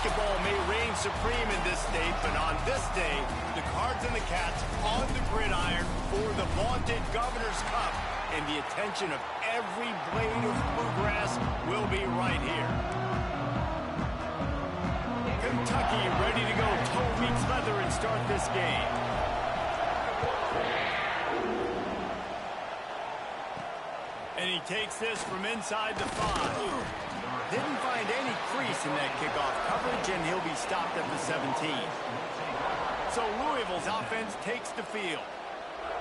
Basketball may reign supreme in this state, but on this day, the Cards and the Cats on the gridiron for the vaunted Governor's Cup. And the attention of every blade of bluegrass will be right here. Kentucky ready to go. Toe meets leather and start this game. And he takes this from inside the 5. Didn't find any crease in that kickoff coverage, and he'll be stopped at the 17. So Louisville's offense takes the field.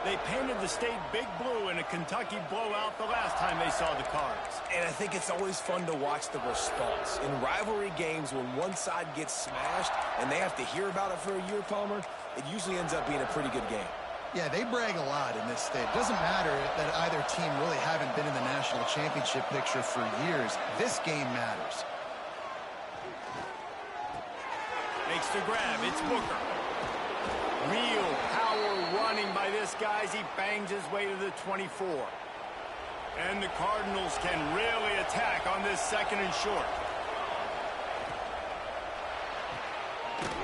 They painted the state big blue in a Kentucky blowout the last time they saw the Cards. And I think it's always fun to watch the response. In rivalry games, when one side gets smashed and they have to hear about it for a year, Palmer, it usually ends up being a pretty good game. Yeah, they brag a lot in this state. It doesn't matter that either team really haven't been in the national championship picture for years. This game matters. Makes the grab. It's Booker. Real power running by this guy as he bangs his way to the 24. And the Cardinals can really attack on this second and short.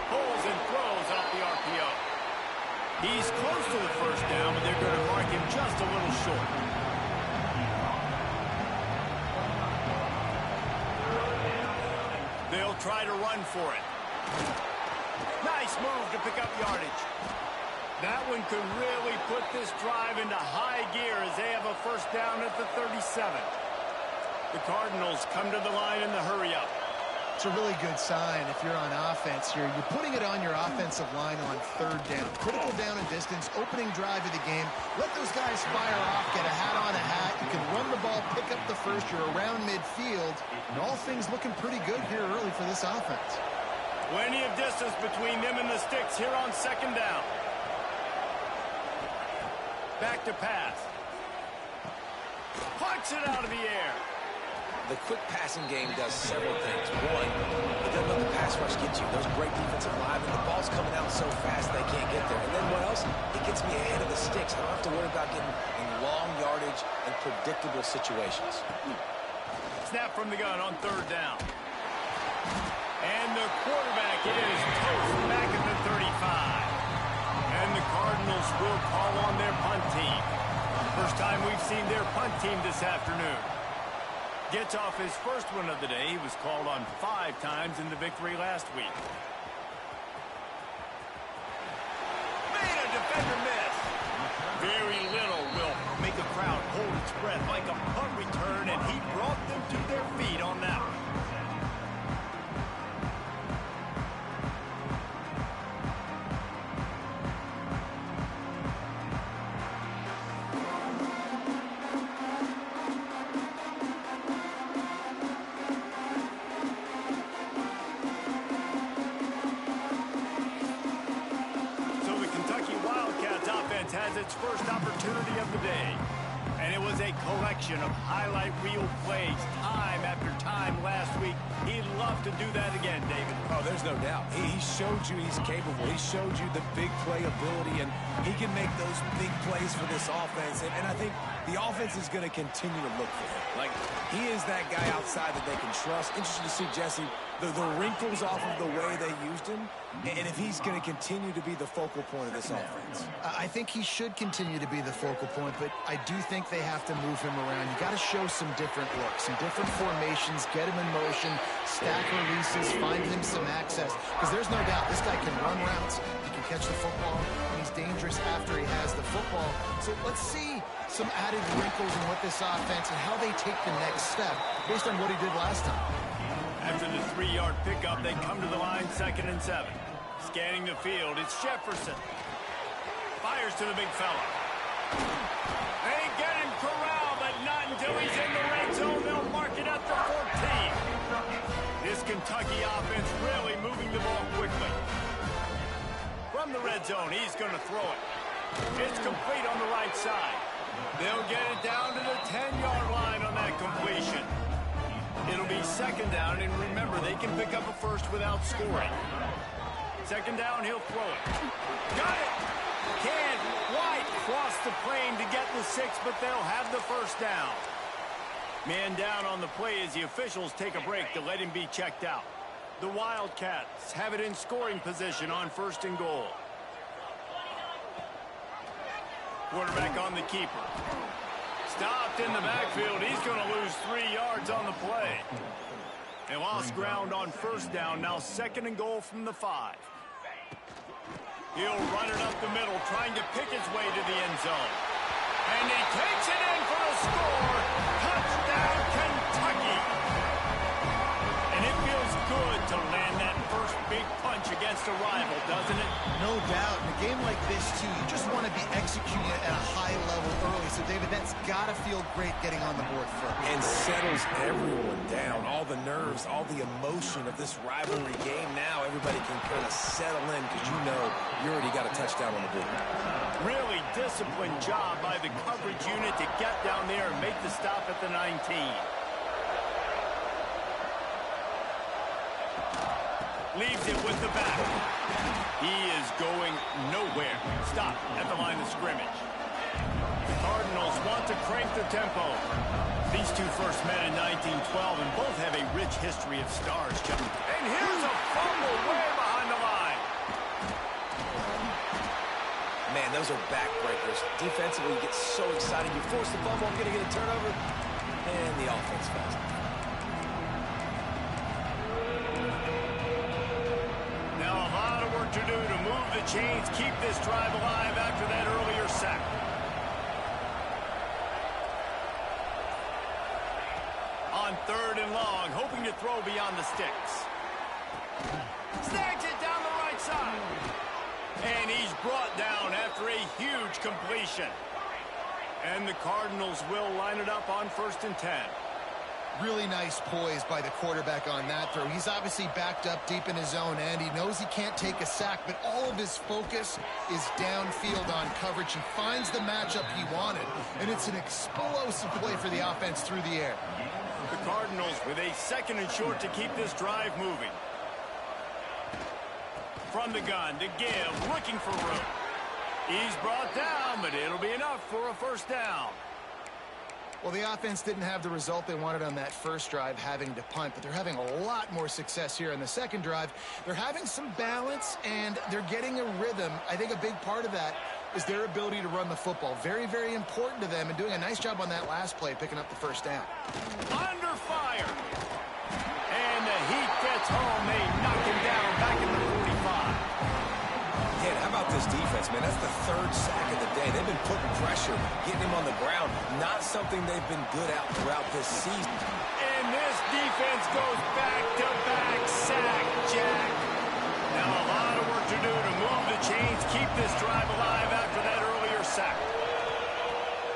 Pulls and throws off the RPO. He's close to the first down, but they're going to mark him just a little short. They'll try to run for it. Nice move to pick up yardage. That one could really put this drive into high gear as they have a first down at the 37. The Cardinals come to the line in the hurry-up. It's a really good sign if you're on offense here. You're putting it on your offensive line on third down. Critical down and distance, opening drive of the game. Let those guys fire off, get a hat on a hat. You can run the ball, pick up the first. You're around midfield. And all things looking pretty good here early for this offense. Plenty of distance between them and the sticks here on second down. Back to pass. Punch it out of the air. The quick passing game does several things. One, it doesn't let the pass rush get you. There's great defensive linemen. The ball's coming out so fast they can't get there. And then what else? It gets me ahead of the sticks. I don't have to worry about getting in long yardage and predictable situations. Snap from the gun on third down. And the quarterback is toast back at the 35. And the Cardinals will call on their punt team. First time we've seen their punt team this afternoon. Gets off his first one of the day. He was called on 5 times in the victory last week. Made a defender miss. Very little will make a crowd hold its breath like a punt return, and he brought them to their feet on that one. Has its first opportunity of the day. And it was a collection of highlight reel plays time after time last week. He'd love to do that again, David. Oh, there's no doubt. He showed you he's capable. He showed you the big play ability, and he can make those big plays for this offense. And I think the offense is going to continue to look for him. Like, he is that guy outside that they can trust. Interesting to see, Jesse, the wrinkles off of the way they used him, and if he's going to continue to be the focal point of this offense. I think he should continue to be the focal point, but I do think they have to move him around. You got to show some different looks, some different formations, get him in motion, stack releases, find him some access. Because there's no doubt this guy can run routes, he can catch the football, and he's dangerous after he has the football. So let's see some added wrinkles in what this offense and how they take the next step based on what he did last time. After the 3-yard pickup, they come to the line 2nd and 7. Scanning the field, it's Jefferson. Fires to the big fella. They get him corralled, but not until he's in the red zone. They'll mark it at the 14. This Kentucky offense really moving the ball quickly. From the red zone, he's going to throw it. It's complete on the right side. They'll get it down to the 10-yard line on that completion. It'll be 2nd down, and remember, they can pick up a first without scoring. 2nd down, he'll throw it. Got it! Can't quite cross the plane to get the 6, but they'll have the first down. Man down on the play as the officials take a break to let him be checked out. The Wildcats have it in scoring position on 1st and goal. Quarterback on the keeper. Stopped in the backfield. He's going to lose 3 yards on the play. They lost ground on 1st down. Now 2nd and goal from the 5. He'll run it up the middle, trying to pick his way to the end zone. And he takes it in for the score. Touchdown, Kentucky. And it feels good to land that first big punch against a rival, doesn't it? No doubt. In a game like this, too, you just want to be executing it at a high level early. So, David, that's got to feel great getting on the board first. And settles everyone down. All the nerves, all the emotion of this rivalry game. Now everybody can kind of settle in because you know you already got a touchdown on the board. Really disciplined job by the coverage unit to get down there and make the stop at the 19. Leaves it with the back. He is going nowhere. Stop at the line of scrimmage. The Cardinals want to crank the tempo. These two first met in 1912 and both have a rich history of stars, Chuck. And here's a fumble way behind the line. Man, those are backbreakers. Defensively, you get so excited. You force the fumble, I'm going to get a turnover, and the offense falls. To do to move the chains, keep this drive alive after that earlier sack. On 3rd and long, hoping to throw beyond the sticks. Snags it down the right side. And he's brought down after a huge completion. And the Cardinals will line it up on 1st and 10. Really nice poise by the quarterback on that throw. He's obviously backed up deep in his own end. He knows he can't take a sack, but all of his focus is downfield on coverage. He finds the matchup he wanted, and it's an explosive play for the offense through the air. The Cardinals with a 2nd and short to keep this drive moving. From the gun to give, looking for room. He's brought down, but it'll be enough for a 1st down. Well, the offense didn't have the result they wanted on that first drive, having to punt, but they're having a lot more success here in the second drive. They're having some balance, and they're getting a rhythm. I think a big part of that is their ability to run the football. Very, very important to them, and doing a nice job on that last play, picking up the 1st down. Under fire. And the heat gets home. They knock him down back in the 45. Yeah, how about this defense, man? That's the 3rd sack of the day. They've been putting pressure, getting him on the ground. Not something they've been good at throughout this season. And this defense goes back-to-back sack, Jack. Now a lot of work to do to move the chains, keep this drive alive after that earlier sack.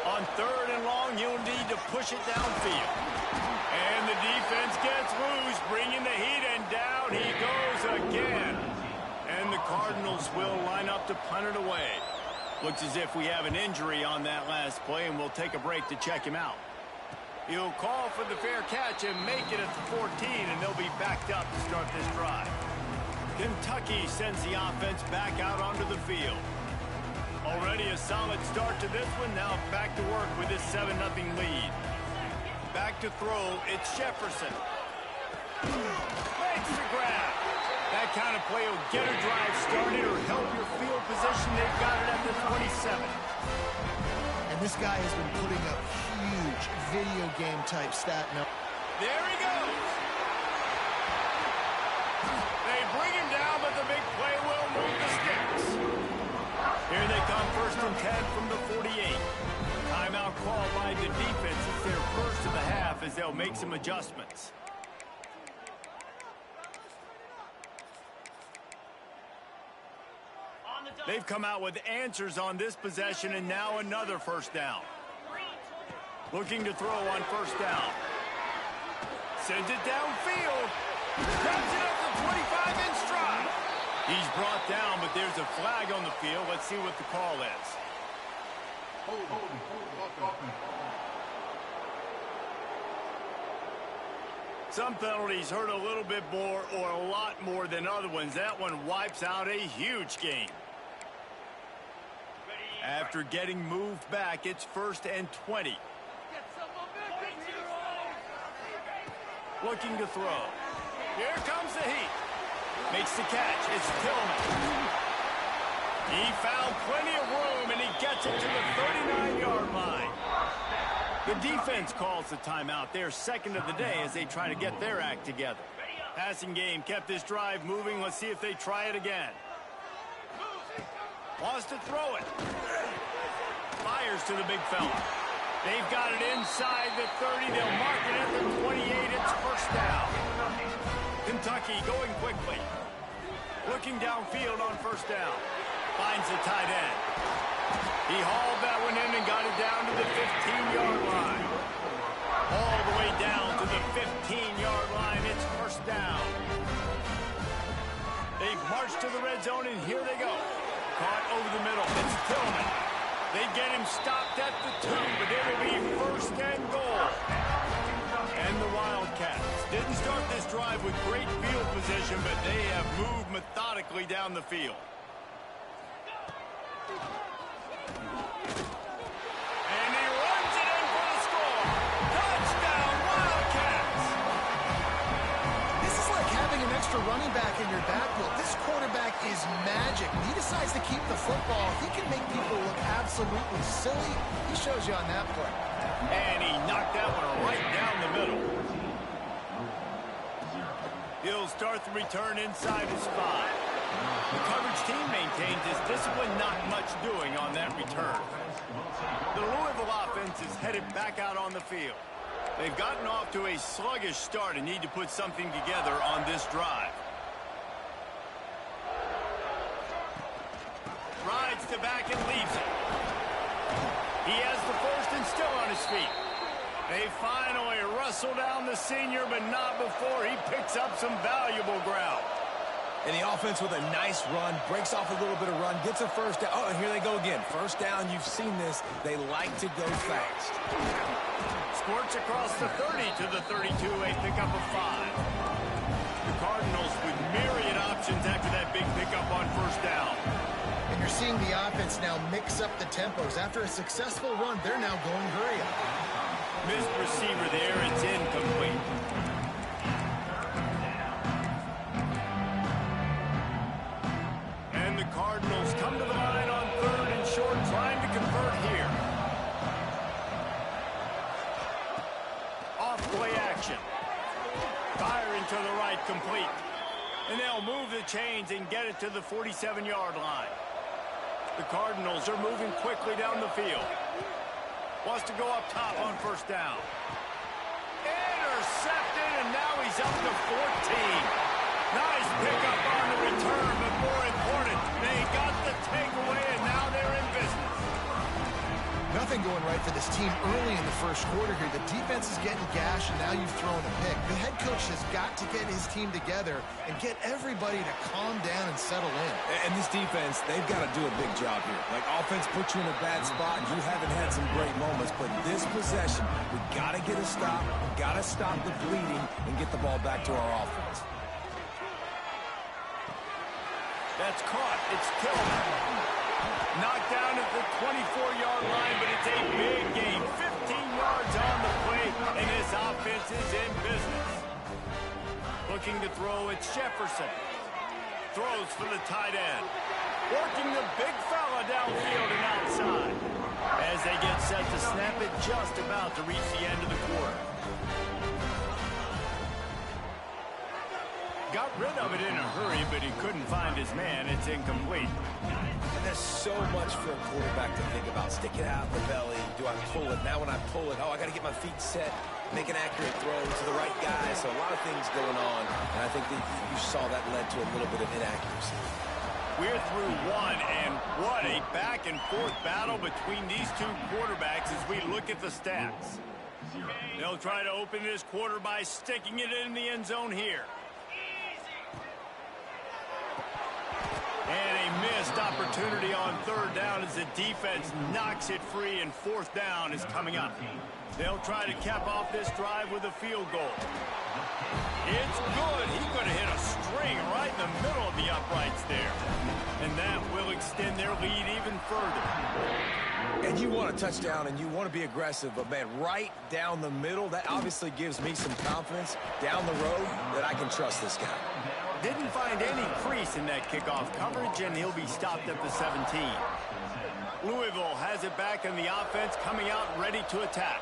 On 3rd and long, you'll need to push it downfield. And the defense gets loose, bringing the heat, and down he goes again. And the Cardinals will line up to punt it away. Looks as if we have an injury on that last play, and we'll take a break to check him out. He'll call for the fair catch and make it at the 14, and they'll be backed up to start this drive. Kentucky sends the offense back out onto the field. Already a solid start to this one. Now back to work with this 7-0 lead. Back to throw, it's Jefferson. Makes the grab. That kind of play will get a drive started or help your field position. They've got it at the 27. And this guy has been putting up huge video game type stat numbers. There he goes. They bring him down, but the big play will move the sticks. Here they come, 1st and 10 from the 48. Timeout call by the defense. It's their first of the half as they'll make some adjustments. They've come out with answers on this possession, and now another 1st down. Looking to throw on 1st down. Sends it downfield. Grabs it up to 25 in stride. He's brought down, but there's a flag on the field. Let's see what the call is. Some penalties hurt a little bit more or a lot more than other ones. That one wipes out a huge game. After getting moved back, it's 1st and 20. Looking to throw. Here comes the heat. Makes the catch. It's Tillman. He found plenty of room, and he gets it to the 39-yard line. The defense calls the timeout. They're second of the day as they try to get their act together. Passing game kept this drive moving. Let's see if they try it again. Wants to throw it. Fires to the big fella. They've got it inside the 30. They'll mark it at the 28. It's first down. Kentucky going quickly. Looking downfield on first down. Finds the tight end. He hauled that one in and got it down to the 15-yard line. All the way down to the 15-yard line. It's first down. They've marched to the red zone, and here they go. Caught over the middle. It's Tillman. They get him stopped at the 2, but it'll be first and goal. And the Wildcats didn't start this drive with great field position, but they have moved methodically down the field. And he runs it in for the score. Touchdown, Wildcats! This is like having an extra running back in your backfield. This quarterback is magic. When he decides to keep the football, he can make people look absolutely silly. He shows you on that play. And he knocked that one right down the middle. He'll start the return inside his 5. The coverage team maintains his discipline, not much doing on that return. The Louisville offense is headed back out on the field. They've gotten off to a sluggish start and need to put something together on this drive. Rides to back and leaves it. He has the first and still on his feet. They finally wrestle down the senior, but not before he picks up some valuable ground. And the offense with a nice run, breaks off a little bit of run, gets a first down. Oh, and here they go again. First down, you've seen this. They like to go fast. Squirts across the 30 to the 32, a pickup of 5. The Cardinals with myriad options after that big pickup on first down. And you're seeing the offense now mix up the tempos. After a successful run, they're now going hurry up. Missed receiver there. It's incomplete. And the Cardinals come to the line on 3rd and short, trying to convert here. Off play action. Firing to the right, complete. And they'll move the chains and get it to the 47-yard line. The Cardinals are moving quickly down the field. Wants to go up top on first down. Intercepted, and now he's up to 14. Nice pickup on the return, but more important, they got the takeaway, and now they're in business. Nothing going right for this team early in the first quarter here. The defense is getting gashed, and now you've thrown a pick. The head coach has got to get his team together and get everybody to calm down and settle in. And this defense, they've got to do a big job here. Like, offense puts you in a bad spot. You haven't had some great moments, but this possession, we got to get a stop, got to stop the bleeding, and get the ball back to our offense. That's caught. It's Tillman. Knocked down at the 24-yard line, but it's a big game. 15 yards on the play, and this offense is in business. Looking to throw, it's Jefferson. Throws for the tight end. Working the big fella downfield and outside. As they get set to snap it, just about to reach the end of the quarter. Got rid of it in a hurry, but he couldn't find his man. It's incomplete. And there's so much for a quarterback to think about. Stick it out the belly. Do I pull it? Now when I pull it, oh, I got to get my feet set, make an accurate throw to the right guy. So a lot of things going on, and I think that you saw that led to a little bit of inaccuracy. We're through one, and what a back-and-forth battle between these two quarterbacks as we look at the stats. They'll try to open this quarter by sticking it in the end zone here. And a missed opportunity on third down as the defense knocks it free, and fourth down is coming up. They'll try to cap off this drive with a field goal. It's good. He could have hit a string right in the middle of the uprights there. And that will extend their lead even further. And you want a touchdown and you want to be aggressive, but, man, right down the middle, that obviously gives me some confidence down the road that I can trust this guy. Didn't find any crease in that kickoff coverage, and he'll be stopped at the 17. Louisville has it back in the offense, coming out ready to attack.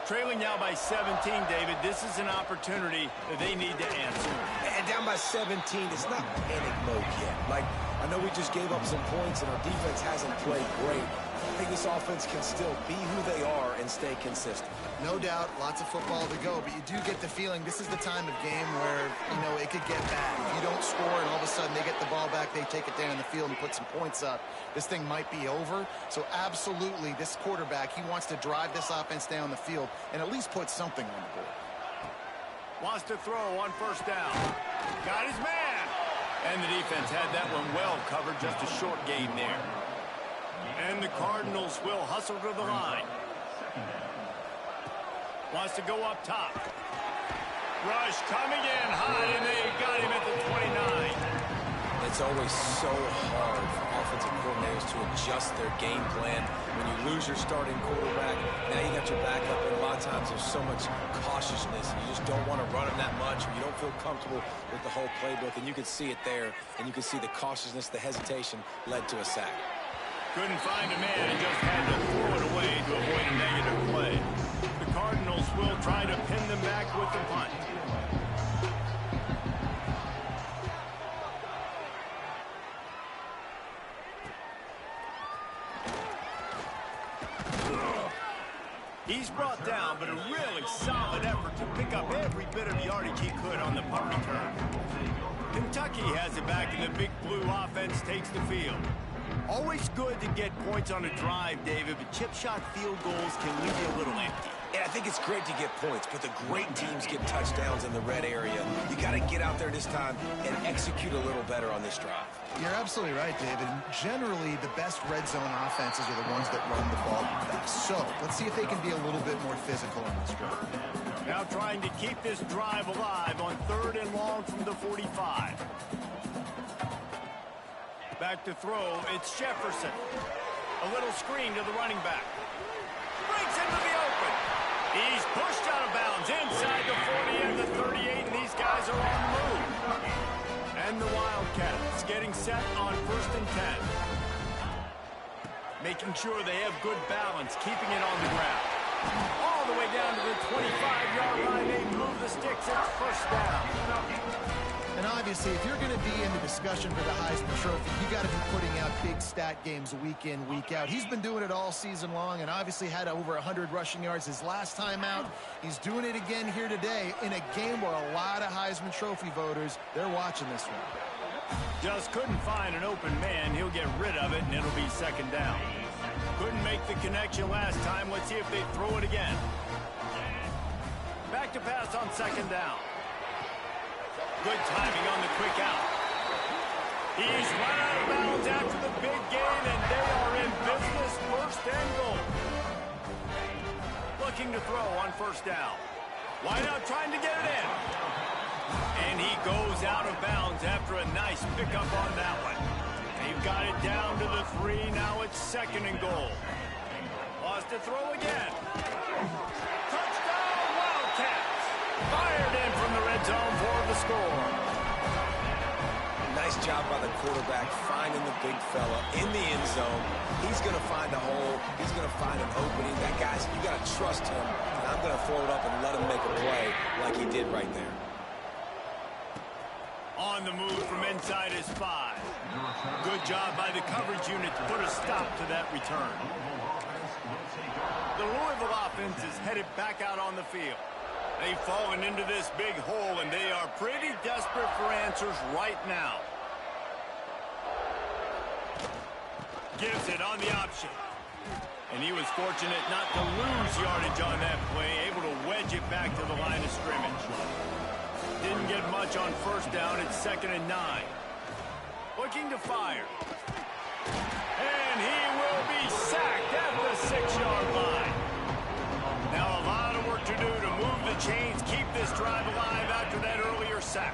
Trailing now by 17, David. This is an opportunity that they need to answer. And down by 17, it's not panic mode yet. Like, I know we just gave up some points and our defense hasn't played great. I think this offense can still be who they are and stay consistent. No doubt, lots of football to go, but you do get the feeling this is the time of game where, you know, it could get bad. If you don't score and all of a sudden they get the ball back, they take it down the field and put some points up, this thing might be over. So absolutely, this quarterback, he wants to drive this offense down the field and at least put something on the board. Wants to throw on first down. Got his man. And the defense had that one well covered, just a short gain there. And the Cardinals will hustle to the line. Wants to go up top. Rush coming in high, and they got him at the 29. It's always so hard for offensive coordinators to adjust their game plan. When you lose your starting quarterback, now you got your backup, and a lot of times there's so much cautiousness, and you just don't want to run him that much, or you don't feel comfortable with the whole playbook, and you can see it there, and you can see the cautiousness, the hesitation led to a sack. Couldn't find a man and just had to throw it away to avoid a negative play. The Cardinals will try to pin them back with the punt. He's brought down, but a really solid effort to pick up every bit of yardage he could on the punt return. Kentucky has it back, and the Big Blue offense takes the field. Always good to get points on a drive, David, but chip shot field goals can leave you a little empty. And I think it's great to get points, but the great teams get touchdowns in the red area. You got to get out there this time and execute a little better on this drive. You're absolutely right, David. Generally, the best red zone offenses are the ones that run the ball best. So let's see if they can be a little bit more physical in this drive. Now trying to keep this drive alive on 3rd and long from the 45. Back to throw, it's Jefferson. A little screen to the running back. Breaks into the open. He's pushed out of bounds inside the 40 and the 38, and these guys are on the move. And the Wildcats getting set on 1st and 10. Making sure they have good balance, keeping it on the ground. All the way down to the 25-yard line, they move the sticks, it's first down. And obviously, if you're going to be in the discussion for the Heisman Trophy, you got to be putting out big stat games week in, week out. He's been doing it all season long and obviously had over 100 rushing yards his last time out. He's doing it again here today in a game where a lot of Heisman Trophy voters, they're watching this one. Just couldn't find an open man. He'll get rid of it, and it'll be 2nd down. Couldn't make the connection last time. Let's see if they throw it again. Back to pass on 2nd down. Good timing on the quick out. He's run out of bounds after the big gain, and they are in business, 1st and goal. Looking to throw on 1st down. Wideout trying to get it in. And he goes out of bounds after a nice pickup on that one. They've got it down to the 3. Now it's 2nd and goal. Lost to throw again. Touchdown, Wildcats. Fired in from the red zone for the score. Nice job by the quarterback finding the big fella in the end zone. He's going to find a hole. He's going to find an opening. That guy's, you got to trust him. And I'm going to throw it up and let him make a play like he did right there. On the move from inside his 5. Good job by the coverage unit to put a stop to that return. The Louisville offense is headed back out on the field. They've fallen into this big hole, and they are pretty desperate for answers right now. Gives it on the option. And he was fortunate not to lose yardage on that play, able to wedge it back to the line of scrimmage. Didn't get much on 1st down. It's 2nd and 9. Looking to fire. And he will be sacked at the 6-yard line. Now a lot of work to do to move the chains, keep this drive alive after that earlier sack.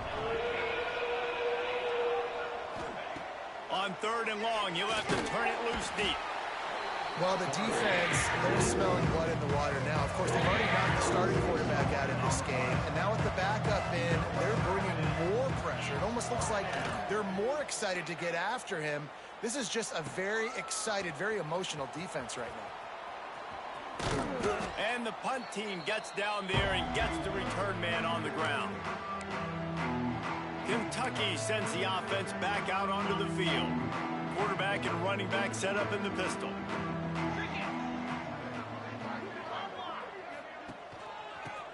On 3rd and long, he'll have to turn it loose deep. Well, the defense, they're smelling blood in the water now. Of course, they've already knocked the starting quarterback out of this game. And now with the backup in, they're bringing more pressure. It almost looks like they're more excited to get after him. This is just a very excited, very emotional defense right now. And the punt team gets down there and gets the return man on the ground. Kentucky sends the offense back out onto the field. Quarterback and running back set up in the pistol.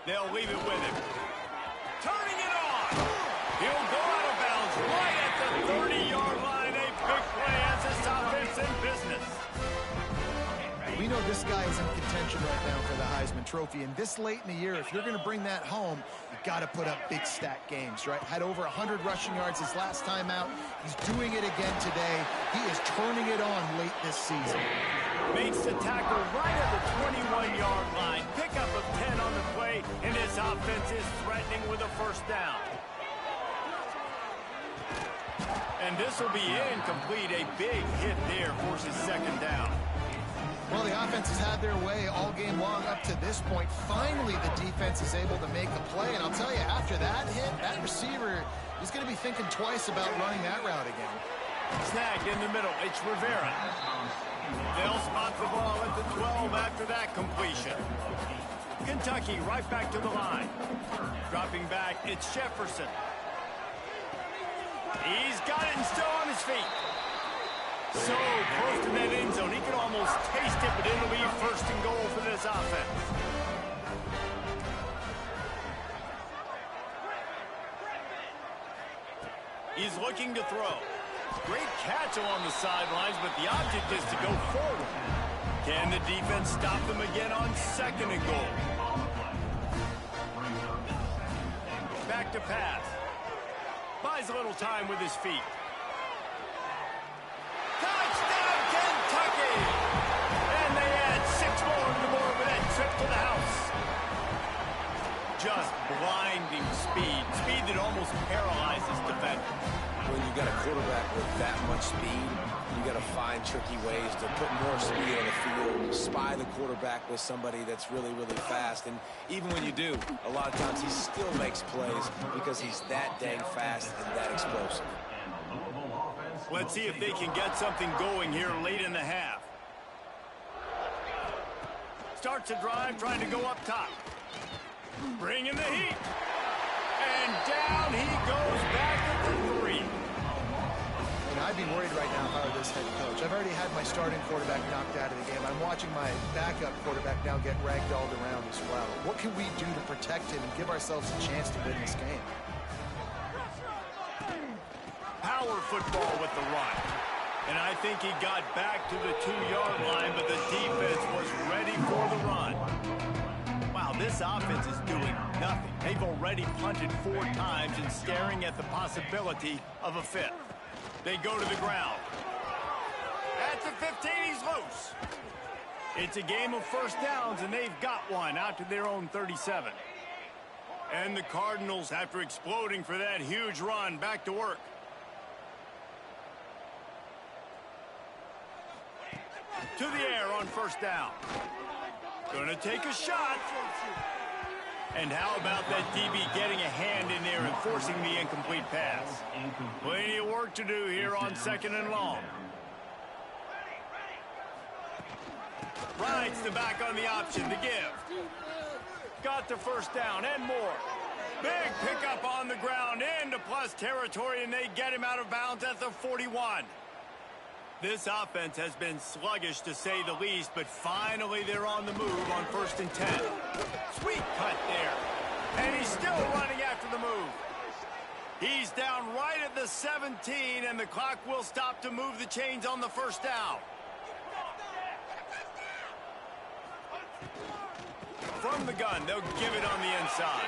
They'll leave it with him. Turning it on. He'll go out of bounds right at the 30-yard line. A big play as this offense in business. We know this guy is in contention right now for the Heisman Trophy, and this late in the year, if you're going to bring that home, you got to put up big stat games, right? Had over 100 rushing yards his last time out. He's doing it again today. He is turning it on late this season. Makes the tackle right at the 21-yard line. Pickup of 10 on the play, and this offense is threatening with a first down. And this will be incomplete. A big hit there forces second down. Well, the offense has had their way all game long up to this point. Finally, the defense is able to make a play. And I'll tell you, after that hit, that receiver is going to be thinking twice about running that route again. Snagged in the middle. It's Rivera. They'll spot the ball at the 12 after that completion. Kentucky right back to the line. Dropping back, it's Jefferson. He's got it and still on his feet. So close to that end zone, he can almost taste it, but it'll be first and goal for this offense. He's looking to throw. Great catch along the sidelines, but the object is to go forward. Can the defense stop them again on second and goal? Back to pass. Buys a little time with his feet. Touchdown, Kentucky! And they add 6 more to the board with that trip to the house. Just blinding speed. Speed that almost paralyzes defenders. When you got a quarterback with that much speed, you got to find tricky ways to put more speed on the field, spy the quarterback with somebody that's really, really fast. And even when you do, a lot of times he still makes plays because he's that dang fast and that explosive. Let's see if they can get something going here late in the half. Starts a drive, trying to go up top. Bringing the heat. And down he goes back at the 3. You know, I'd be worried right now if I were this head coach. I've already had my starting quarterback knocked out of the game. I'm watching my backup quarterback now get ragdolled around as well. What can we do to protect him and give ourselves a chance to win this game? Power football with the run. And I think he got back to the 2-yard line, but the defense was ready for the run. Wow, this offense is doing nothing. They've already punted 4 times and staring at the possibility of a 5th. They go to the ground. At the 15, he's loose. It's a game of first downs, and they've got one out to their own 37. And the Cardinals, after exploding for that huge run, back to work. To the air on first down. Gonna take a shot. And how about that DB getting a hand in there and forcing the incomplete pass? Plenty of work to do here on second and long. Rides the back on the option to give. Got the first down and more. Big pickup on the ground into plus territory, and they get him out of bounds at the 41. This offense has been sluggish, to say the least, but finally they're on the move on 1st and 10. Sweet cut there. And he's still running after the move. He's down right at the 17, and the clock will stop to move the chains on the first down. From the gun, they'll give it on the inside.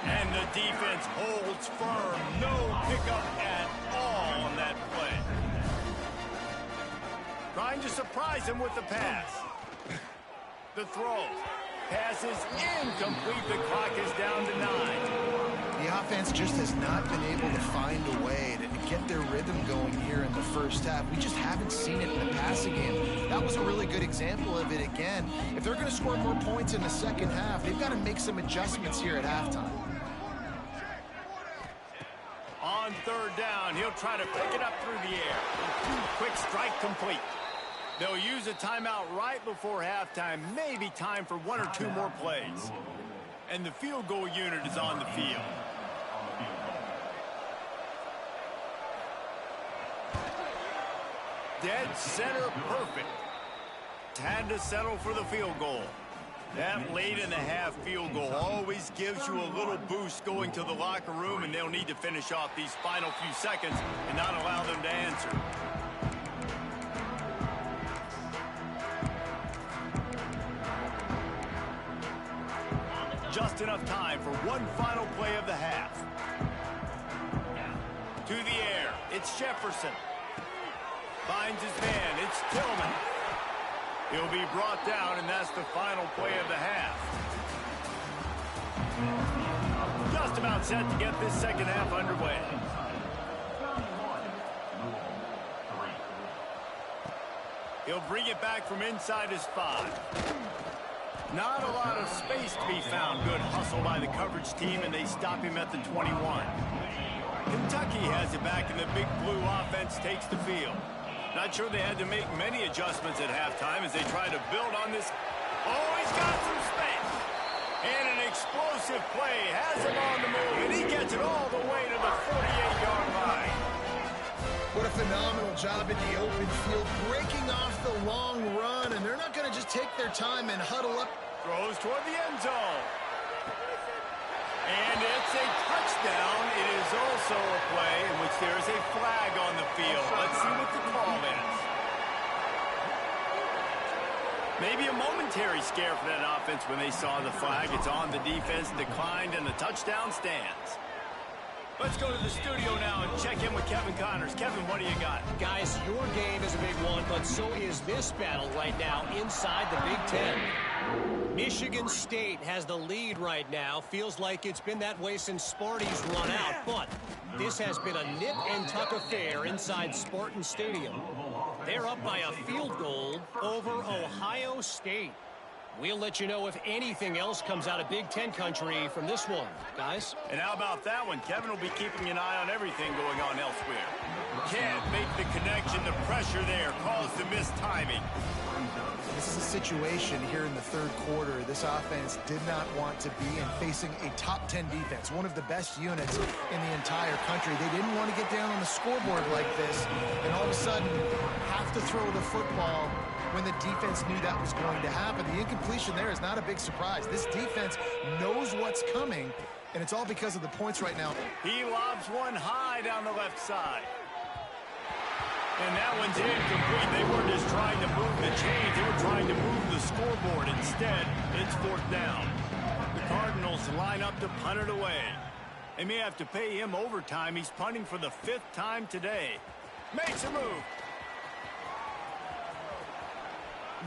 And the defense holds firm. No pickup at all on that play. Trying to surprise him with the pass. The throw. Pass is incomplete. The clock is down to 9. The offense just has not been able to find a way to get their rhythm going here in the first half. We just haven't seen it in the passing game. that was a really good example of it again. If they're going to score more points in the second half, they've got to make some adjustments here at halftime. On third down, he'll try to pick it up through the air. Quick strike complete. They'll use a timeout right before halftime, maybe time for 1 or 2 more plays. And the field goal unit is on the field. Dead center perfect. Had to settle for the field goal. That late in the half field goal always gives you a little boost going to the locker room, and they'll need to finish off these final few seconds and not allow them to answer. Just enough time for one final play of the half. To the air, it's Jefferson. Finds his man, it's Tillman. He'll be brought down, and that's the final play of the half. Just about set to get this second half underway. He'll bring it back from inside his 5. Not a lot of space to be found. Good hustle by the coverage team, and they stop him at the 21. Kentucky has it back, and the big blue offense takes the field. Not sure they had to make many adjustments at halftime as they try to build on this. Oh, he's got some space. And an explosive play has him on the move, and he gets it all the way to the 48-yard line. What a phenomenal job in the open field, breaking off the long run, and they're not going to just take their time and huddle up. Throws toward the end zone. And it's a touchdown. It is also a play in which there is a flag on the field. Let's see what the call is. Maybe a momentary scare for that offense when they saw the flag. It's on the defense, declined, and the touchdown stands. Let's go to the studio now and check in with Kevin Connors. Kevin, what do you got? Guys, your game is a big one, but so is this battle right now inside the Big Ten. Michigan State has the lead right now. Feels like it's been that way since Sparty's run out, but this has been a nip-and-tuck affair inside Spartan Stadium. They're up by a field goal over Ohio State. We'll let you know if anything else comes out of Big Ten country from this one, guys. And how about that one? Kevin will be keeping an eye on everything going on elsewhere. Can't make the connection. The pressure there caused the missed timing. This is a situation here in the third quarter this offense did not want to be in, facing a top 10 defense, one of the best units in the entire country. They didn't want to get down on the scoreboard like this and all of a sudden have to throw the football when the defense knew that was going to happen. The incompletion there is not a big surprise. This defense knows what's coming, and it's all because of the points right now. He lobs one high down the left side. And that one's incomplete. They weren't just trying to move the chains. They were trying to move the scoreboard. Instead, it's 4th down. The Cardinals line up to punt it away. They may have to pay him overtime. He's punting for the 5th time today. Makes a move.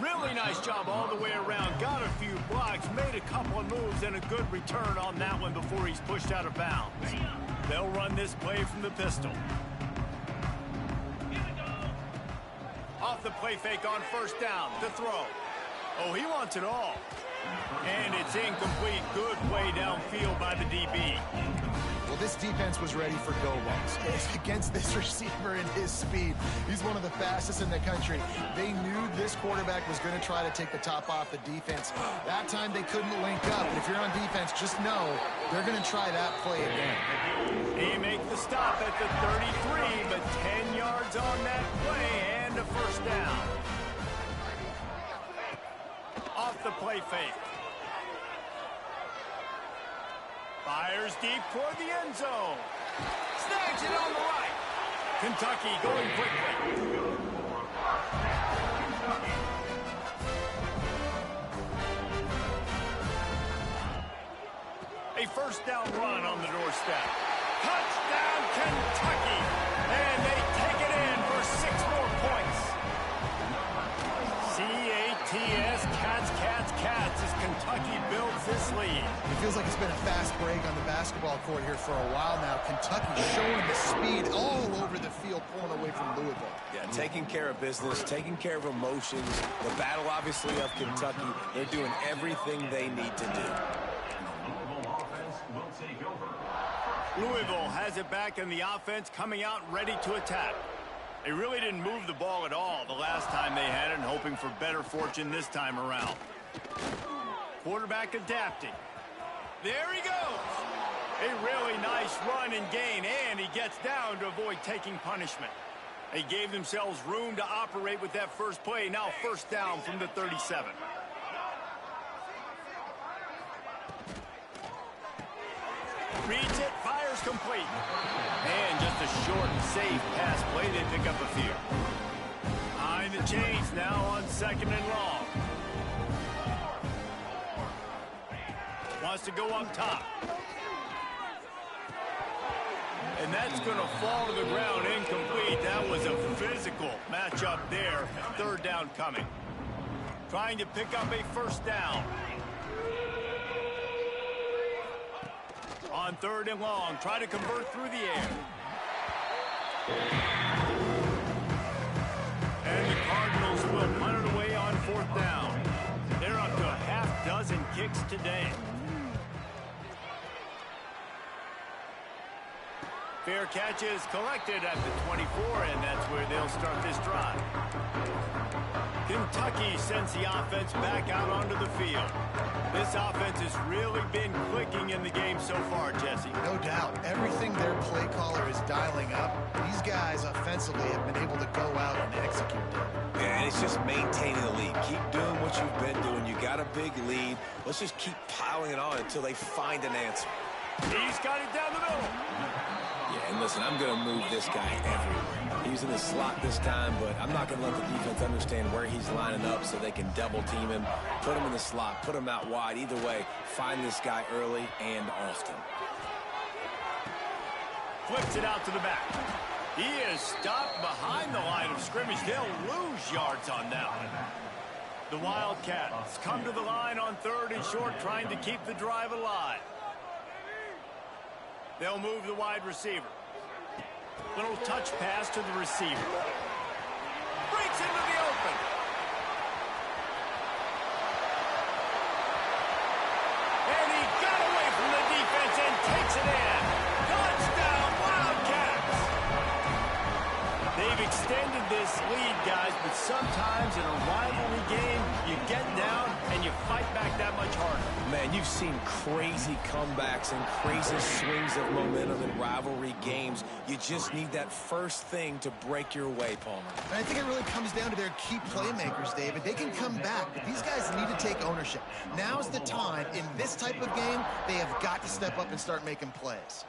Really nice job all the way around. Got a few blocks, made a couple of moves, and a good return on that one before he's pushed out of bounds. They'll run this play from the pistol. Off the play fake on 1st down. The throw. Oh, he wants it all. And it's incomplete. Good play downfield by the DB. Well, this defense was ready for go balls. Against this receiver and his speed, he's one of the fastest in the country. They knew this quarterback was going to try to take the top off the defense. That time they couldn't link up. But if you're on defense, just know they're going to try that play again. They make the stop at the 33, but 10 yards on that play and a 1st down. Off the play fake. Fires deep toward the end zone. Snags it on the right. Kentucky going quickly. A 1st down run on the doorstep. Touchdown, Kentucky. And they take it in for 6 more points. C-A-T-S, Cats, Cats, Cats as Kentucky builds this lead. It feels like it's been a fast break on the basketball court here for a while now. Kentucky showing the speed all over the field, pulling away from Louisville. Yeah, taking care of business, taking care of emotions. The battle, obviously, of Kentucky. They're doing everything they need to do. Louisville has it back in the offense, coming out ready to attack. They really didn't move the ball at all the last time they had it, and hoping for better fortune this time around. Quarterback adapting. There he goes. A really nice run and gain, and he gets down to avoid taking punishment. They gave themselves room to operate with that first play. Now first down from the 37. Reads it, fires complete. And just a short and safe pass play. They pick up a few. Behind the chains now on 2nd and long. Wants to go up top. And that's going to fall to the ground incomplete. That was a physical matchup there. 3rd down coming. Trying to pick up a first down. On 3rd and long, try to convert through the air. And the Cardinals will punt it away on 4th down. They're up to a half dozen kicks today. Fair catch is collected at the 24, and that's where they'll start this drive. Kentucky sends the offense back out onto the field. This offense has really been clicking in the game so far, Jesse. No doubt. Everything their play caller is dialing up, these guys offensively have been able to go out and execute it. Yeah, and it's just maintaining the lead. Keep doing what you've been doing. You got a big lead. Let's just keep piling it on until they find an answer. He's got it down the middle. Yeah, and listen, I'm going to move this guy everywhere. He's in the slot this time, but I'm not going to let the defense understand where he's lining up so they can double team him, put him in the slot, put him out wide. Either way, find this guy early and often. Flips it out to the back. He is stopped behind the line of scrimmage. They'll lose yards on that one. The Wildcats come to the line on 3rd and short, trying to keep the drive alive. They'll move the wide receiver. Little touch pass to the receiver. Breaks into the open. And he got away from the defense and takes it in. Touchdown, Wildcats. They've extended this lead, guys, but sometimes in a rivalry game, you get down and you fight back that much harder. Man, you've seen crazy comebacks and crazy swings of momentum in rivalry games. You just need that first thing to break your way, Palmer. And I think it really comes down to their key playmakers, David. They can come back, but these guys need to take ownership. Now's the time. In this type of game, they have got to step up and start making plays.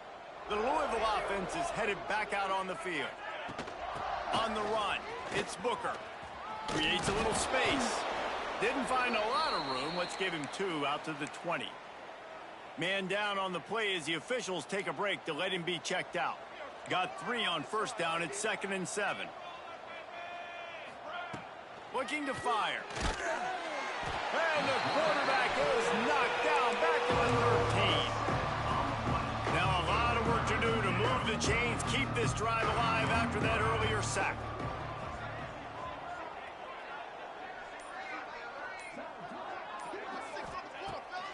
The Louisville offense is headed back out on the field. On the run, it's Booker. Creates a little space. Didn't find a lot of room. Let's give him 2 out to the 20. Man down on the play as the officials take a break to let him be checked out. Got 3 on first down at 2nd and 7. Looking to fire. And the quarterback is knocked down back to the 13. Now a lot of work to do to move the chains, keep this drive alive after that earlier sack.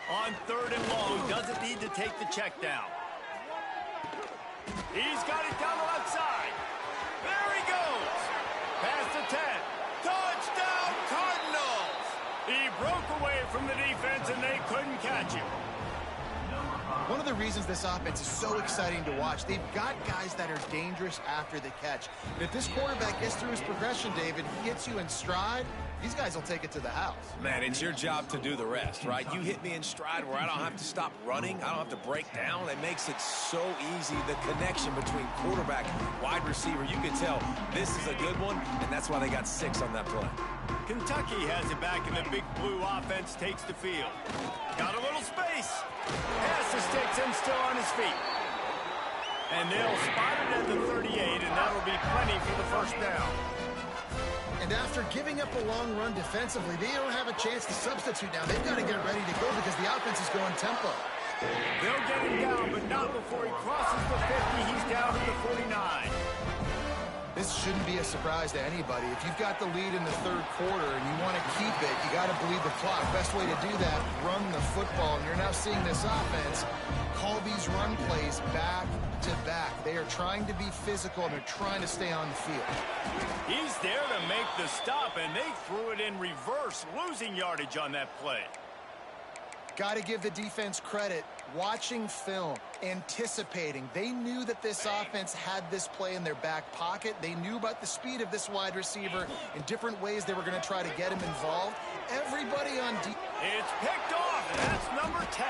On 3rd and long, doesn't need to take the check down. He's got it down the left side. There he goes. Past the 10. Touchdown, Cardinals. He broke away from the defense, and they couldn't catch him. One of the reasons this offense is so exciting to watch, they've got guys that are dangerous after the catch. And if this quarterback gets through his progression, David, he gets you in stride, these guys will take it to the house. Man, it's your job to do the rest, right? You hit me in stride where I don't have to stop running. I don't have to break down. It makes it so easy. The connection between quarterback and wide receiver, you can tell this is a good one, and that's why they got 6 on that play. Kentucky has it back, and the big blue offense takes the field. Got a little space. Pass the sticks and still on his feet. And they'll spot it at the 38, and that'll be plenty for the first down. And after giving up a long run defensively, they don't have a chance to substitute now. They've got to get ready to go because the offense is going tempo. They'll get him down, but not before he crosses the 50. He's down to the 49. This shouldn't be a surprise to anybody. If you've got the lead in the third quarter and you want to keep it, you got to bleed the clock. Best way to do that, run the football. And you're now seeing this offense call these run plays back to back. They are trying to be physical, and they're trying to stay on the field. He's there to make the stop, and they threw it in reverse, losing yardage on that play. Got to give the defense credit. Watching film, anticipating. They knew that this offense had this play in their back pocket. They knew about the speed of this wide receiver in different ways they were going to try to get him involved. Everybody on defense. It's picked off, and that's number 10.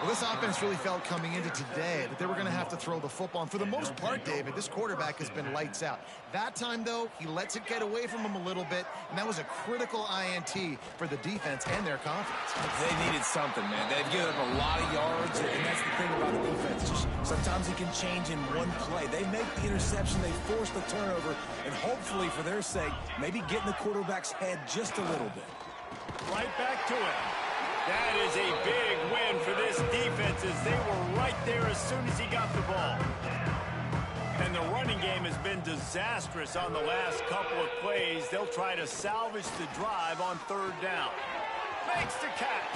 Well, this offense really felt coming into today that they were going to have to throw the football. And for the most part, David, this quarterback has been lights out. That time, though, he lets it get away from him a little bit, and that was a critical INT for the defense and their confidence. They needed something, man. They've given up a lot of yards, and that's the thing about the defense. Just sometimes it can change in one play. They make the interception, they force the turnover, and hopefully, for their sake, maybe get in the quarterback's head just a little bit. Right back to it. That is a big win for this defense as they were right there as soon as he got the ball. And the running game has been disastrous on the last couple of plays. They'll try to salvage the drive on third down. Makes the catch.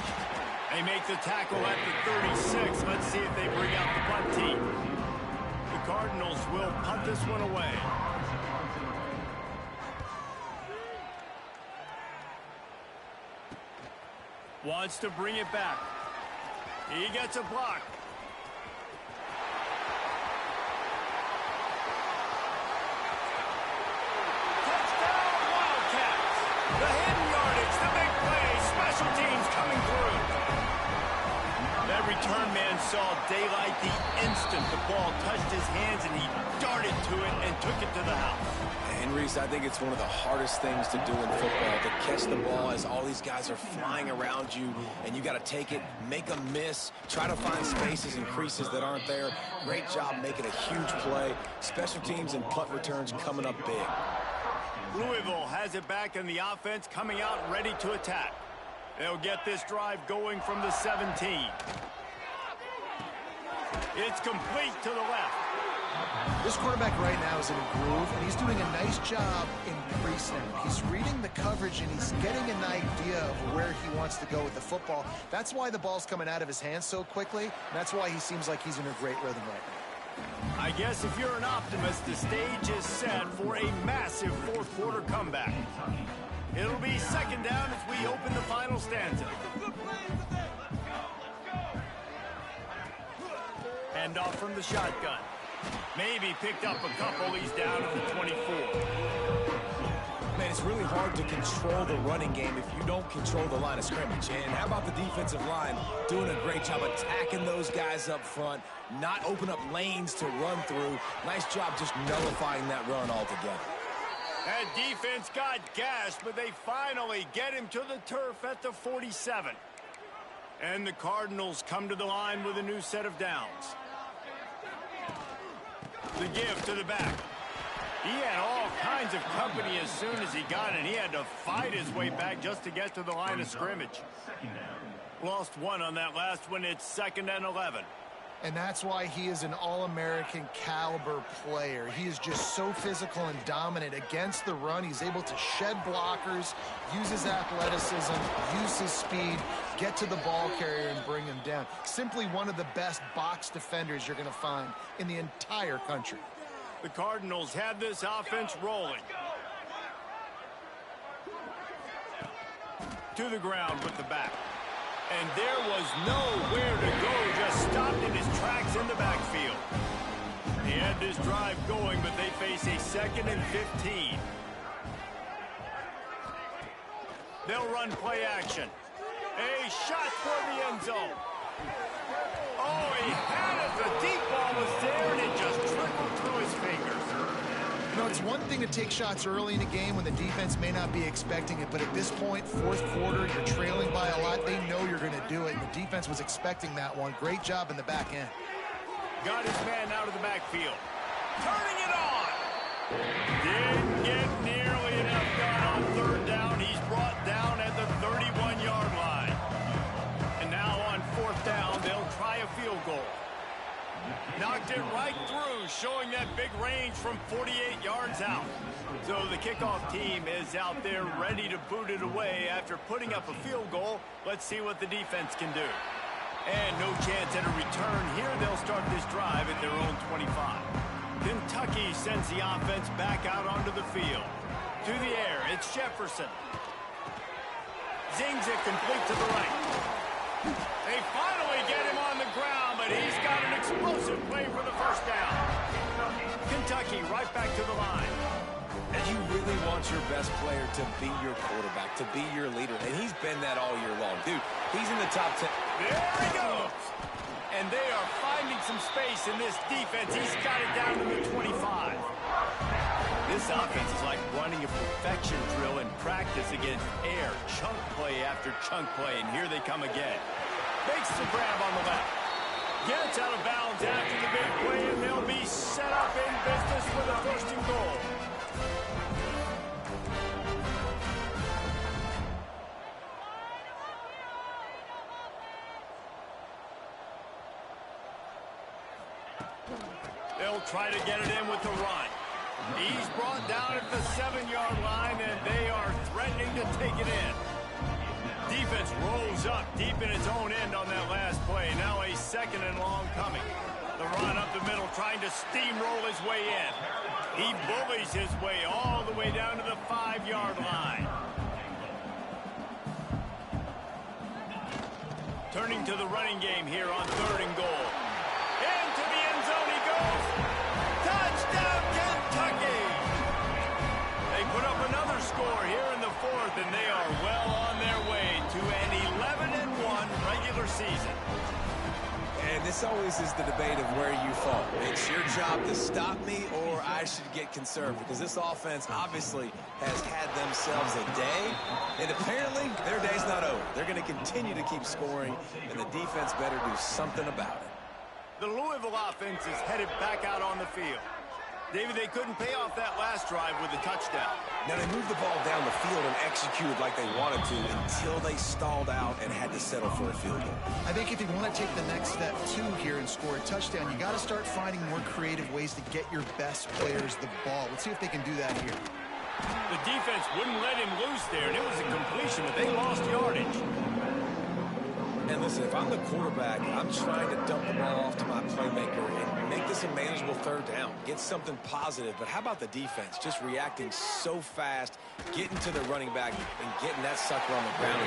They make the tackle at the 36. Let's see if they bring out the punt team. The Cardinals will punt this one away. Wants to bring it back. He gets a block. Touchdown, Wildcats. The hidden yardage, the big play, special teams coming through. That return man saw daylight the instant the ball touched his hands, and he darted to it and took it to the house. And Reese, I think it's one of the hardest things to do in football, to catch the ball as all these guys are flying around you, and you got to take it, make a miss, try to find spaces and creases that aren't there. Great job making a huge play. Special teams and punt returns coming up big. Louisville has it back, and the offense coming out ready to attack. They'll get this drive going from the 17. It's complete to the left. This quarterback right now is in a groove, and he's doing a nice job in pre-snap. He's reading the coverage, and he's getting an idea of where he wants to go with the football. That's why the ball's coming out of his hands so quickly, and that's why he seems like he's in a great rhythm right now. I guess if you're an optimist, the stage is set for a massive fourth-quarter comeback. It'll be second down as we open the final stanza. Hand off from the shotgun. Maybe picked up a couple. He's down at the 24. Man, it's really hard to control the running game if you don't control the line of scrimmage. And how about the defensive line doing a great job attacking those guys up front, not open up lanes to run through. Nice job just nullifying that run altogether. That defense got gashed, but they finally get him to the turf at the 47. And the Cardinals come to the line with a new set of downs. The give to the back. He had all kinds of company as soon as he got it. He had to fight his way back just to get to the line of scrimmage. Lost one on that last one. It's 2nd and 11. And that's why he is an All-American caliber player. He is just so physical and dominant against the run. He's able to shed blockers, use his athleticism, use his speed, get to the ball carrier and bring him down. Simply one of the best box defenders you're going to find in the entire country. The Cardinals have this offense rolling. To the ground with the back. And there was nowhere to go, just stopped in his tracks in the backfield. He had this drive going, but they face a 2nd and 15. They'll run play action. A shot toward the end zone. Oh, he had it. The deep ball was there, and it just trickled through his fingers. You know, it's one thing to take shots early in a game when the defense may not be expecting it, but at this point, fourth quarter, you're trailing by a lot. They know you're going to do it, and the defense was expecting that one. Great job in the back end. Got his man out of the backfield. Turning it on. Didn't get nearly enough big range from 48 yards out. So the kickoff team is out there ready to boot it away after putting up a field goal. Let's see what the defense can do. And no chance at a return here. They'll start this drive at their own 25. Kentucky sends the offense back out onto the field. To the air, it's Jefferson. Zings it complete to the right. They finally get him on the ground, but he's got an explosive play for the first down. Kentucky right back to the line. And you really want your best player to be your quarterback, to be your leader. And he's been that all year long. Dude, he's in the top 10. There he goes. And they are finding some space in this defense. He's got it down to the 25. This offense is like running a perfection drill in practice against air. Chunk play after chunk play. And here they come again. Makes the grab on the left. Gets out of bounds after the big play, and they'll be set up in business with a first and goal. They'll try to get it in with the run. He's brought down at the 7-yard line, and they are threatening to take it in. Defense rolls up deep in its own end on that last play. Now a second and long coming. The run up the middle, trying to steamroll his way in. He bullies his way all the way down to the 5-yard line. Turning to the running game here on 3rd and goal. Into the end zone he goes. Touchdown, Kentucky! They put up another score here in the 4th, and they are well on their way to an 11-1 regular season. And this always is the debate of where you fall. It's your job to stop me, or I should get conserved, because this offense obviously has had themselves a day, and apparently their day's not over. They're going to continue to keep scoring, and the defense better do something about it. The Louisville offense is headed back out on the field. David, they couldn't pay off that last drive with a touchdown. Now, they moved the ball down the field and executed like they wanted to until they stalled out and had to settle for a field goal. I think if you want to take the next step, too, here and score a touchdown, you got to start finding more creative ways to get your best players the ball. Let's see if they can do that here. The defense wouldn't let him loose there, and it was a completion, but they lost yardage. And listen, if I'm the quarterback, I'm trying to dump the ball off to my playmaker and make this a manageable 3rd down. Get something positive. But how about the defense? Just reacting so fast, getting to the running back and getting that sucker on the ground.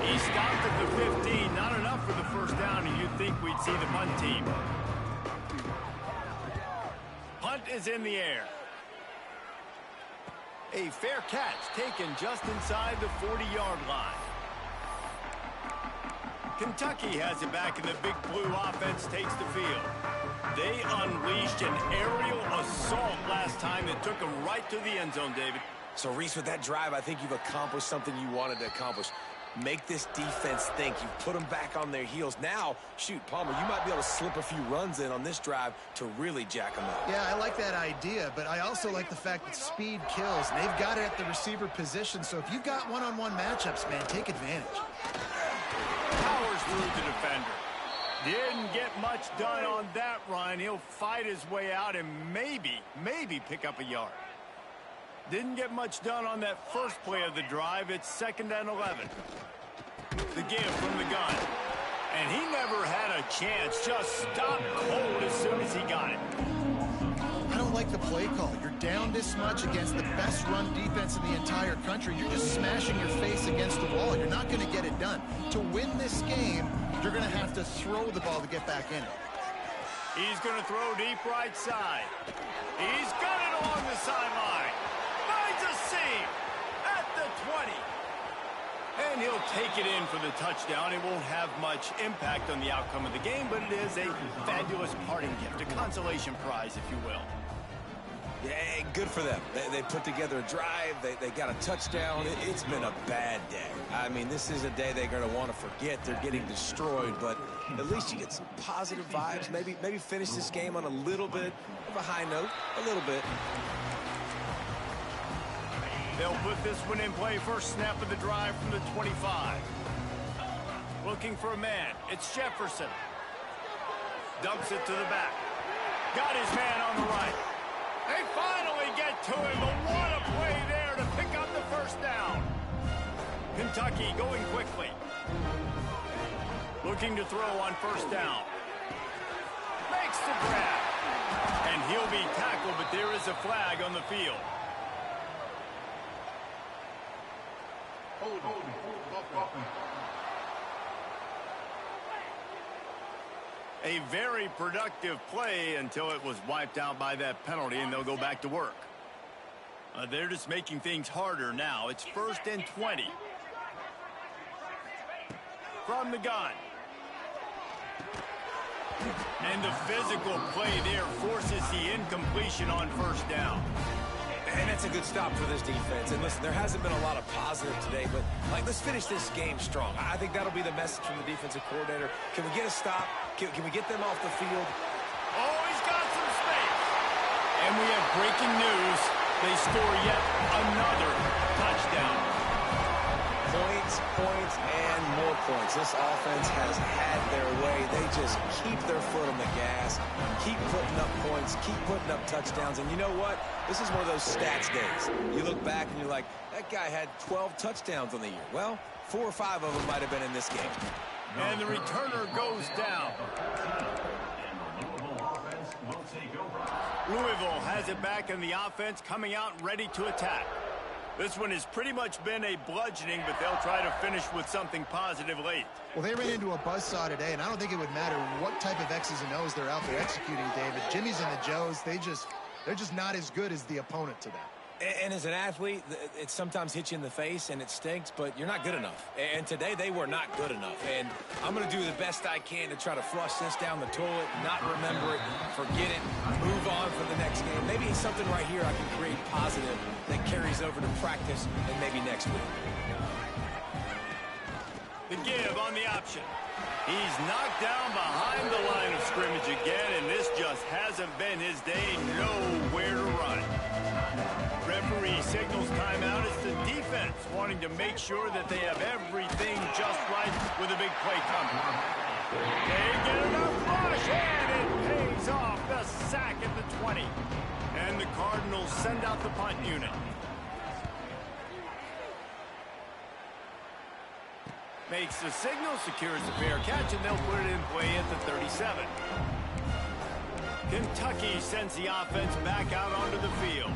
He stopped at the 15. Not enough for the first down, and you'd think we'd see the punt team. Punt is in the air. A fair catch taken just inside the 40-yard line. Kentucky has it back, and the big blue offense takes the field. They unleashed an aerial assault last time that took them right to the end zone, David. So, Reese, with that drive, I think you've accomplished something you wanted to accomplish. Make this defense think. You've put them back on their heels. Now, shoot, Palmer, you might be able to slip a few runs in on this drive to really jack them up. Yeah, I like that idea, but I also like the fact that speed kills. And they've got it at the receiver position, so if you've got one-on-one matchups, man, take advantage. Powers through the defender. Didn't get much done on that run. He'll fight his way out and maybe pick up a yard. Didn't get much done on that first play of the drive. It's 2nd and 11. The give from the gun. And he never had a chance. Just stopped cold as soon as he got it. I don't like the play call. You're down this much against the best run defense in the entire country. You're just smashing your face against the wall. You're not going to get it done. To win this game, you're going to have to throw the ball to get back in it. He's going to throw deep right side. He's got it along the sideline. Finds a seam at the 20. And he'll take it in for the touchdown. It won't have much impact on the outcome of the game, but it is a fabulous parting gift, a consolation prize, if you will. Yeah, good for them. They put together a drive. They got a touchdown. It's been a bad day. I mean, this is a day they're going to want to forget. They're getting destroyed, but at least you get some positive vibes. Maybe finish this game on a little bit of a high note, a little bit. They'll put this one in play. First snap of the drive from the 25. Looking for a man. It's Jefferson. Dumps it to the back. got his man on the right. They finally get to him, but what a play there to pick up the first down. Kentucky going quickly. Looking to throw on first down. Makes the grab. And he'll be tackled, but there is a flag on the field. A very productive play until it was wiped out by that penalty, and they'll go back to work. They're just making things harder now. It's 1st and 20. From the gun. And the physical play there forces the incompletion on first down. And that's a good stop for this defense. And listen, there hasn't been a lot of positive today, but let's finish this game strong. I think that'll be the message from the defensive coordinator. Can we get a stop? Can we get them off the field? Oh, he's got some space. And we have breaking news. They score yet another touchdown. Points, and more points. This offense has had their way. They just keep their foot on the gas, keep putting up points, keep putting up touchdowns. And you know what? This is one of those stats days. You look back and you're like, that guy had 12 touchdowns on the year. Well, 4 or 5 of them might have been in this game. And the returner goes down. Louisville has it back in the offense, coming out ready to attack. This one has pretty much been a bludgeoning, but they'll try to finish with something positive late. Well, they ran into a buzzsaw today, and I don't think it would matter what type of X's and O's they're out there executing, David. Jimmy's and the Joes, they're just not as good as the opponent to them. And as an athlete, it sometimes hits you in the face and it stinks, but you're not good enough. And today they were not good enough. And I'm going to do the best I can to try to flush this down the toilet, not remember it, forget it, move on for the next game. Maybe it's something right here I can create positive that carries over to practice and maybe next week. The give on the option. He's knocked down behind the line of scrimmage again, and this just hasn't been his day. Nowhere to run. Referee signals timeout. It's the defense wanting to make sure that they have everything just right with a big play coming. They get enough rush, and it pays off. The sack at the 20. And the Cardinals send out the punt unit. Makes the signal, secures the fair catch, and they'll put it in play at the 37. Kentucky sends the offense back out onto the field.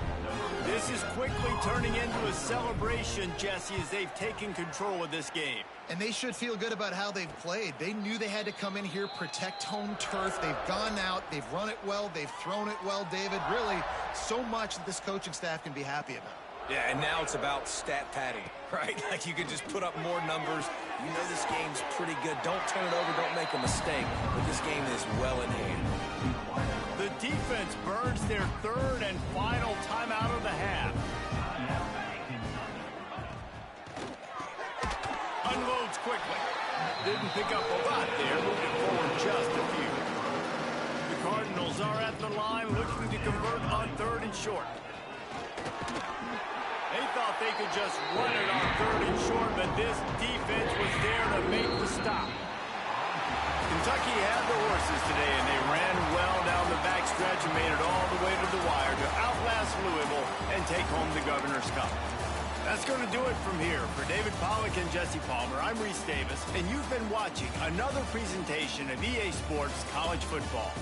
This is quickly turning into a celebration, Jesse, as they've taken control of this game. And they should feel good about how they've played. They knew they had to come in here, protect home turf. They've gone out, they've run it well, they've thrown it well, David. Really, so much that this coaching staff can be happy about. Yeah, and now it's about stat padding, right? Like you could just put up more numbers. You know this game's pretty good. Don't turn it over, don't make a mistake. But this game is well in hand. The defense burns their third and final timeout of the half. Unloads quickly. Didn't pick up a lot there, moving forward just a few. The Cardinals are at the line looking to convert on 3rd and short. They thought they could just run it on 3rd and short, but this defense was there to make the stop. Kentucky had the horses today, and they ran well down the backstretch and made it all the way to the wire to outlast Louisville and take home the Governor's Cup. That's going to do it from here. For David Pollack and Jesse Palmer, I'm Reese Davis, and you've been watching another presentation of EA Sports College Football.